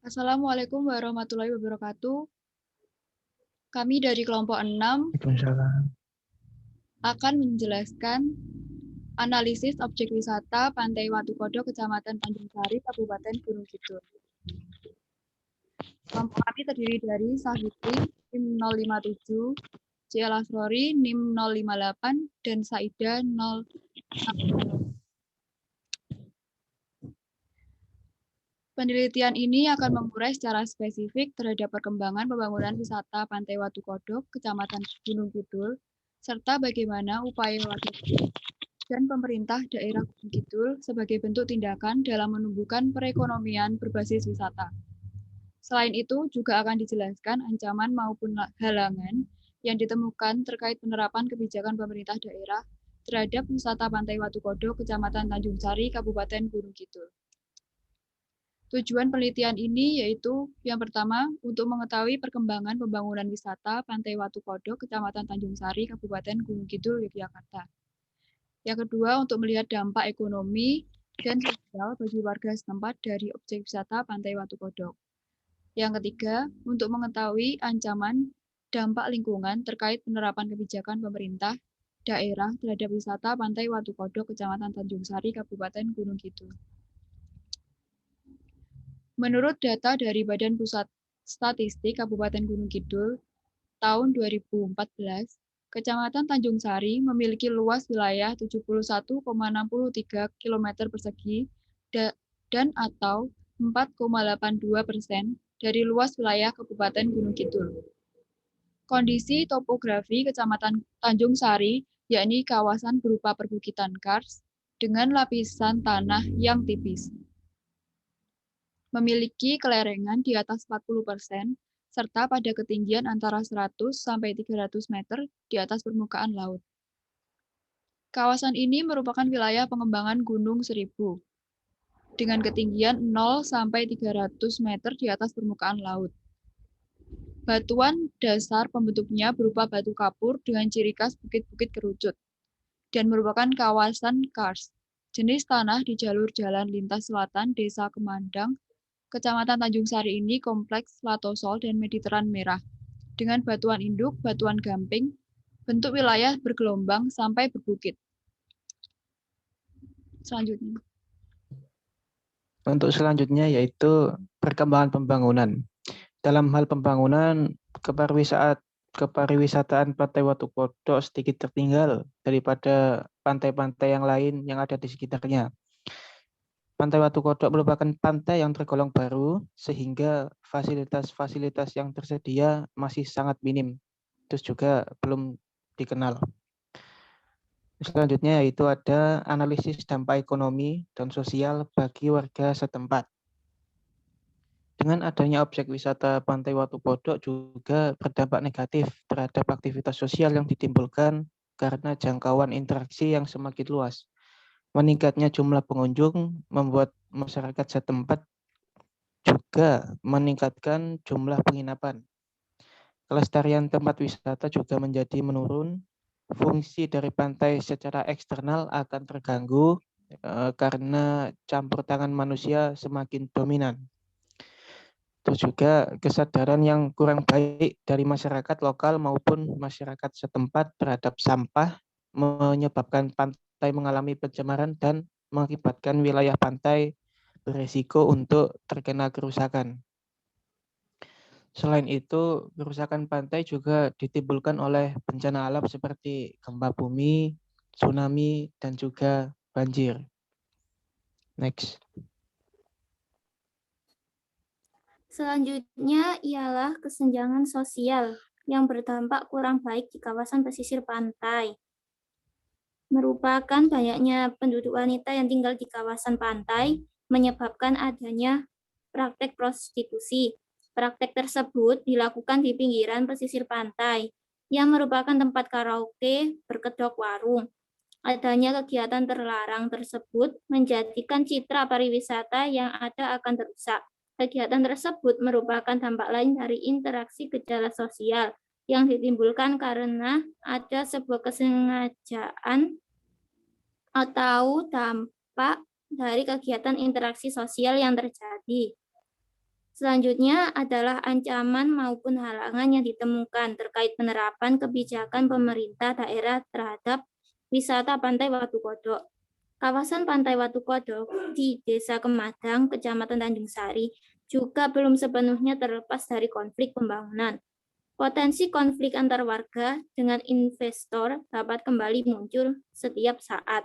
Assalamualaikum warahmatullahi wabarakatuh. Kami dari kelompok 6 Waalaikumsalam. akan menjelaskan analisis objek wisata Pantai Watu Kodok, Kecamatan Tanjung Sari, Kabupaten Gunung Kidul. Kelompok kami terdiri dari Safitri, NIM 057, Ciel Asrori, NIM 058, dan Saida 0. Penelitian ini akan mengurai secara spesifik terhadap perkembangan pembangunan wisata Pantai Watu Kodok, Kecamatan Gunung Kidul, serta bagaimana upaya warga dan pemerintah daerah Gunung Kidul sebagai bentuk tindakan dalam menumbuhkan perekonomian berbasis wisata. Selain itu, juga akan dijelaskan ancaman maupun halangan yang ditemukan terkait penerapan kebijakan pemerintah daerah terhadap wisata Pantai Watu Kodok, Kecamatan Tanjung Sari, Kabupaten Gunung Kidul. Tujuan penelitian ini yaitu yang pertama, untuk mengetahui perkembangan pembangunan wisata Pantai Watu Kodok, Kecamatan Tanjung Sari, Kabupaten Gunung Kidul, Yogyakarta. Yang kedua, untuk melihat dampak ekonomi dan sosial bagi warga setempat dari objek wisata Pantai Watu Kodok. Yang ketiga, untuk mengetahui ancaman dampak lingkungan terkait penerapan kebijakan pemerintah daerah terhadap wisata Pantai Watu Kodok, Kecamatan Tanjung Sari, Kabupaten Gunung Kidul. Menurut data dari Badan Pusat Statistik Kabupaten Gunung Kidul tahun 2014, Kecamatan Tanjung Sari memiliki luas wilayah 71,63 km persegi dan atau 4,82% dari luas wilayah Kabupaten Gunung Kidul. Kondisi topografi Kecamatan Tanjung Sari yakni kawasan berupa perbukitan kars dengan lapisan tanah yang tipis, memiliki kelerengan di atas 40%, serta pada ketinggian antara 100 sampai 300 meter di atas permukaan laut. Kawasan ini merupakan wilayah pengembangan Gunung Seribu, dengan ketinggian 0 sampai 300 meter di atas permukaan laut. Batuan dasar pembentuknya berupa batu kapur dengan ciri khas bukit-bukit kerucut, dan merupakan kawasan kars. Jenis tanah di jalur jalan lintas selatan Desa Kemandang, Kecamatan Tanjung Sari ini kompleks latosol dan mediteran merah, dengan batuan induk, batuan gamping, bentuk wilayah bergelombang sampai berbukit. Selanjutnya. Untuk selanjutnya yaitu perkembangan pembangunan. Dalam hal pembangunan, kepariwisataan Pantai Watu Kodok sedikit tertinggal daripada pantai-pantai yang lain yang ada di sekitarnya. Pantai Watu Kodok merupakan pantai yang tergolong baru, sehingga fasilitas-fasilitas yang tersedia masih sangat minim, terus juga belum dikenal. Selanjutnya yaitu ada analisis dampak ekonomi dan sosial bagi warga setempat. Dengan adanya objek wisata Pantai Watu Kodok juga berdampak negatif terhadap aktivitas sosial yang ditimbulkan karena jangkauan interaksi yang semakin luas. Meningkatnya jumlah pengunjung membuat masyarakat setempat juga meningkatkan jumlah penginapan. Kelestarian tempat wisata juga menjadi menurun. Fungsi dari pantai secara eksternal akan terganggu karena campur tangan manusia semakin dominan. Terus juga kesadaran yang kurang baik dari masyarakat lokal maupun masyarakat setempat terhadap sampah menyebabkan pantai mengalami pencemaran dan mengakibatkan wilayah pantai beresiko untuk terkena kerusakan. Selain itu, kerusakan pantai juga ditimbulkan oleh bencana alam seperti gempa bumi, tsunami, dan juga banjir. Next. Selanjutnya ialah kesenjangan sosial yang berdampak kurang baik di kawasan pesisir pantai. Merupakan banyaknya penduduk wanita yang tinggal di kawasan pantai menyebabkan adanya praktek prostitusi. Praktek tersebut dilakukan di pinggiran pesisir pantai yang merupakan tempat karaoke, berkedok warung. Adanya kegiatan terlarang tersebut menjadikan citra pariwisata yang ada akan terusak. Kegiatan tersebut merupakan dampak lain dari interaksi gejala sosial yang ditimbulkan karena ada sebuah kesengajaan atau dampak dari kegiatan interaksi sosial yang terjadi. Selanjutnya adalah ancaman maupun halangan yang ditemukan terkait penerapan kebijakan pemerintah daerah terhadap wisata Pantai Watu Kodok. Kawasan Pantai Watu Kodok di Desa Kemadang, Kecamatan Tanjung Sari, juga belum sepenuhnya terlepas dari konflik pembangunan. Potensi konflik antar warga dengan investor dapat kembali muncul setiap saat.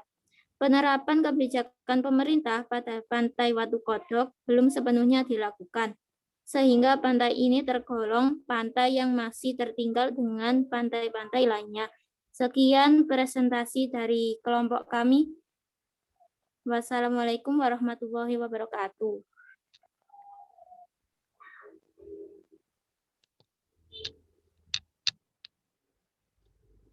Penerapan kebijakan pemerintah pada Pantai Watu Kodok belum sepenuhnya dilakukan, sehingga pantai ini tergolong pantai yang masih tertinggal dengan pantai-pantai lainnya. Sekian presentasi dari kelompok kami. Wassalamualaikum warahmatullahi wabarakatuh.